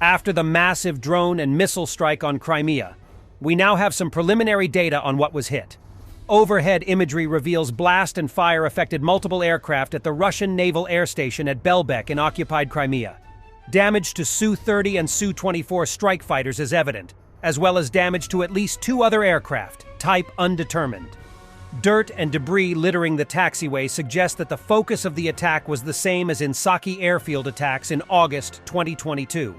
After the massive drone and missile strike on Crimea, we now have some preliminary data on what was hit. Overhead imagery reveals blast and fire affected multiple aircraft at the Russian naval air station at Belbek in occupied Crimea. Damage to Su-30 and Su-24 strike fighters is evident, as well as damage to at least 2 other aircraft, type undetermined. Dirt and debris littering the taxiway suggest that the focus of the attack was the same as in Saki airfield attacks in August 2022.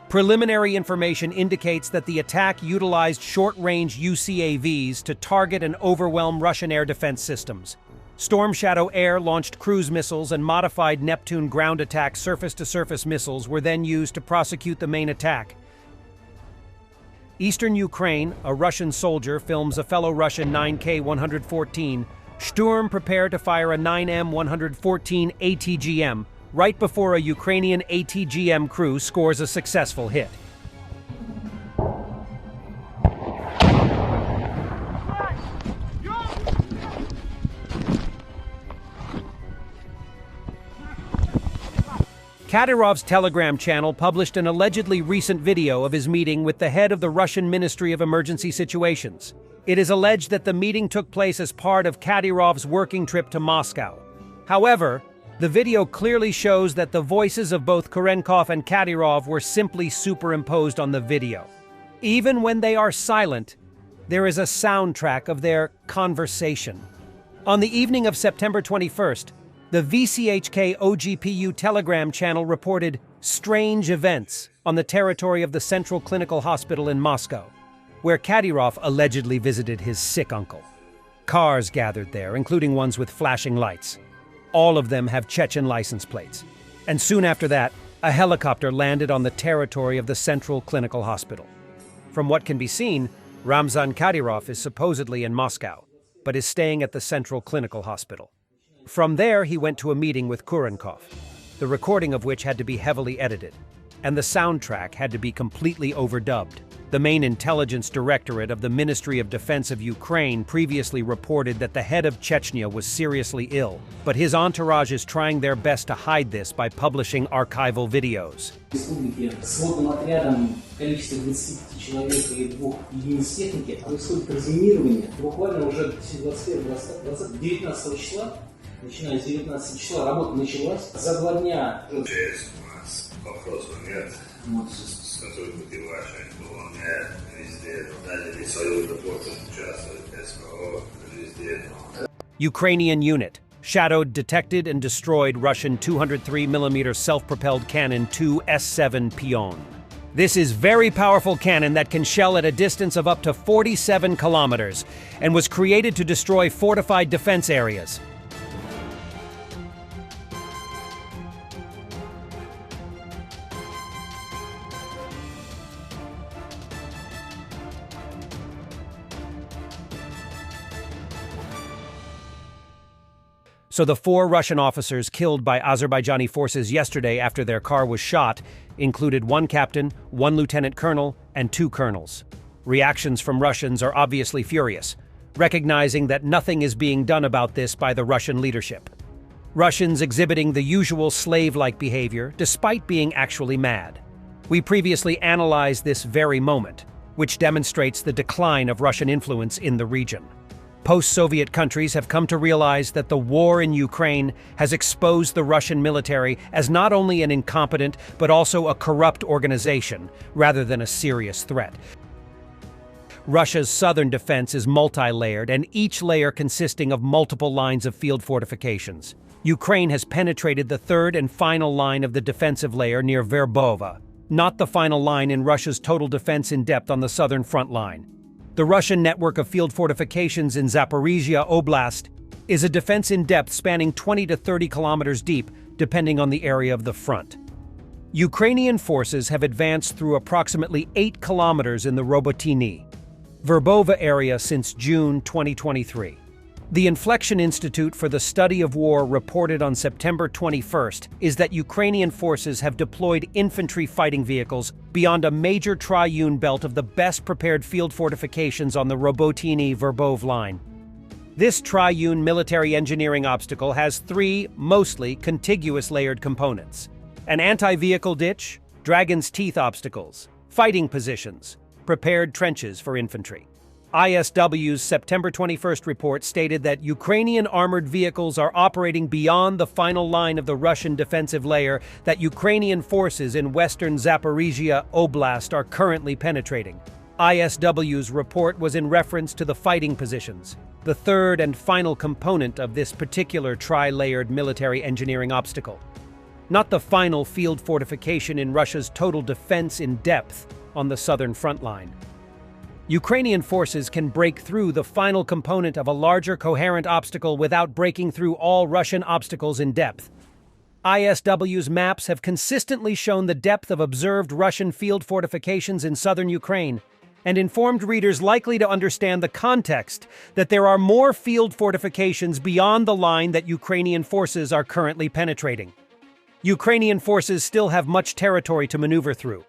Preliminary information indicates that the attack utilized short-range UCAVs to target and overwhelm Russian air defense systems. Storm Shadow Air launched cruise missiles and modified Neptune ground attack surface-to-surface missiles were then used to prosecute the main attack. Eastern Ukraine, a Russian soldier films a fellow Russian 9K-114. Sturm prepare to fire a 9M-114 ATGM right before a Ukrainian ATGM crew scores a successful hit. Kadyrov's Telegram channel published an allegedly recent video of his meeting with the head of the Russian Ministry of Emergency Situations. It is alleged that the meeting took place as part of Kadyrov's working trip to Moscow. However, the video clearly shows that the voices of both Kurenkov and Kadyrov were simply superimposed on the video. Even when they are silent, there is a soundtrack of their conversation. On the evening of September 21st, the VCHK OGPU Telegram channel reported strange events on the territory of the Central Clinical Hospital in Moscow, where Kadyrov allegedly visited his sick uncle. Cars gathered there, including ones with flashing lights. All of them have Chechen license plates. And soon after that, a helicopter landed on the territory of the Central Clinical Hospital. From what can be seen, Ramzan Kadyrov is supposedly in Moscow, but is staying at the Central Clinical Hospital. From there, he went to a meeting with Kurenkov, the recording of which had to be heavily edited, and the soundtrack had to be completely overdubbed. The main intelligence directorate of the Ministry of Defense of Ukraine previously reported that the head of Chechnya was seriously ill, but his entourage is trying their best to hide this by publishing archival videos. Начиная с 19 числа работа началась. За 2 дня... Ukrainian unit. Shadowed, detected, and destroyed Russian 203mm self-propelled cannon 2S7 Pion. This is very powerful cannon that can shell at a distance of up to 47 kilometers and was created to destroy fortified defense areas. So the 4 Russian officers killed by Azerbaijani forces yesterday after their car was shot included 1 captain, 1 lieutenant colonel, and 2 colonels. Reactions from Russians are obviously furious, recognizing that nothing is being done about this by the Russian leadership. Russians exhibiting the usual slave-like behavior despite being actually mad. We previously analyzed this very moment, which demonstrates the decline of Russian influence in the region. Post-Soviet countries have come to realize that the war in Ukraine has exposed the Russian military as not only an incompetent, but also a corrupt organization, rather than a serious threat. Russia's southern defense is multi-layered, and each layer consisting of multiple lines of field fortifications. Ukraine has penetrated the 3rd and final line of the defensive layer near Verbova, not the final line in Russia's total defense in depth on the southern front line. The Russian network of field fortifications in Zaporizhia Oblast is a defense in depth spanning 20 to 30 kilometers deep, depending on the area of the front. Ukrainian forces have advanced through approximately 8 kilometers in the Robotyny, Verbova area since June 2023. The Inflection Institute for the Study of War reported on September 21st is that Ukrainian forces have deployed infantry fighting vehicles beyond a major triune belt of the best-prepared field fortifications on the Robotyny-Verbov line. This triune military engineering obstacle has 3, mostly contiguous layered components: an anti-vehicle ditch, dragon's teeth obstacles, fighting positions, prepared trenches for infantry. ISW's September 21st report stated that Ukrainian armored vehicles are operating beyond the final line of the Russian defensive layer that Ukrainian forces in western Zaporizhia Oblast are currently penetrating. ISW's report was in reference to the fighting positions, the third and final component of this particular tri-layered military engineering obstacle. Not the final field fortification in Russia's total defense in depth on the southern front line. Ukrainian forces can break through the final component of a larger coherent obstacle without breaking through all Russian obstacles in depth. ISW's maps have consistently shown the depth of observed Russian field fortifications in southern Ukraine, and informed readers likely to understand the context that there are more field fortifications beyond the line that Ukrainian forces are currently penetrating. Ukrainian forces still have much territory to maneuver through,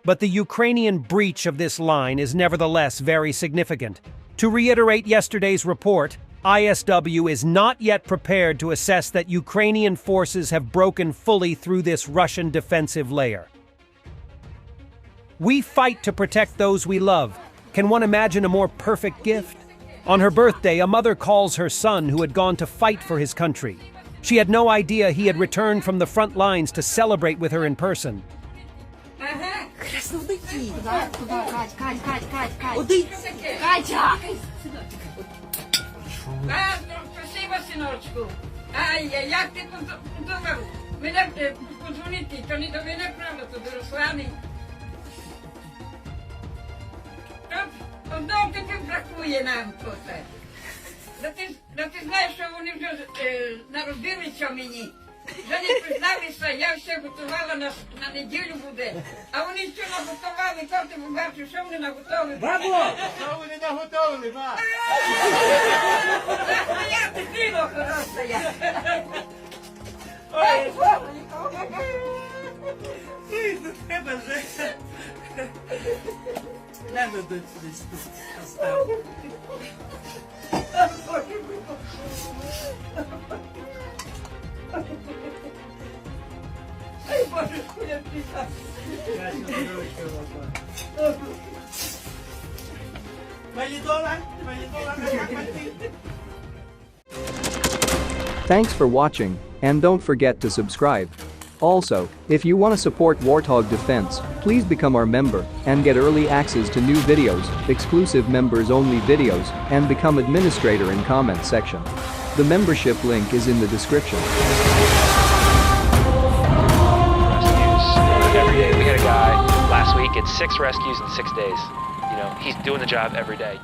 but the Ukrainian breach of this line is nevertheless very significant. To reiterate yesterday's report, ISW is not yet prepared to assess that Ukrainian forces have broken fully through this Russian defensive layer. We fight to protect those we love. Can one imagine a more perfect gift? On her birthday, a mother calls her son who had gone to fight for his country. She had no idea he had returned from the front lines to celebrate with her in person. Спасибо, синочку. Як ти подумав? Мене подзвонити, то не до мене, правда, то до Руслани. Одного тепер бракує нам тут. Ти знаєш, що вони вже народилися мені. Вже не призналися, я все готувала на неділю буде. А вони що наготували, коли ти побачив, що вони наготовили. Бабо! Що вони наготовили, ба? Я дитино хороша я. Ой, Ой, до тебе же. Надо до сюди поставити. Ай, Боже, хуя піса. Thanks for watching, and don't forget to subscribe. Also, if you want to support Warthog Defense, please become our member and get early access to new videos, exclusive members-only videos, and become administrator in comment section. The membership link is in the description. Every day. We had a guy last week, it's 6 rescues in 6 days. You know, he's doing the job every day.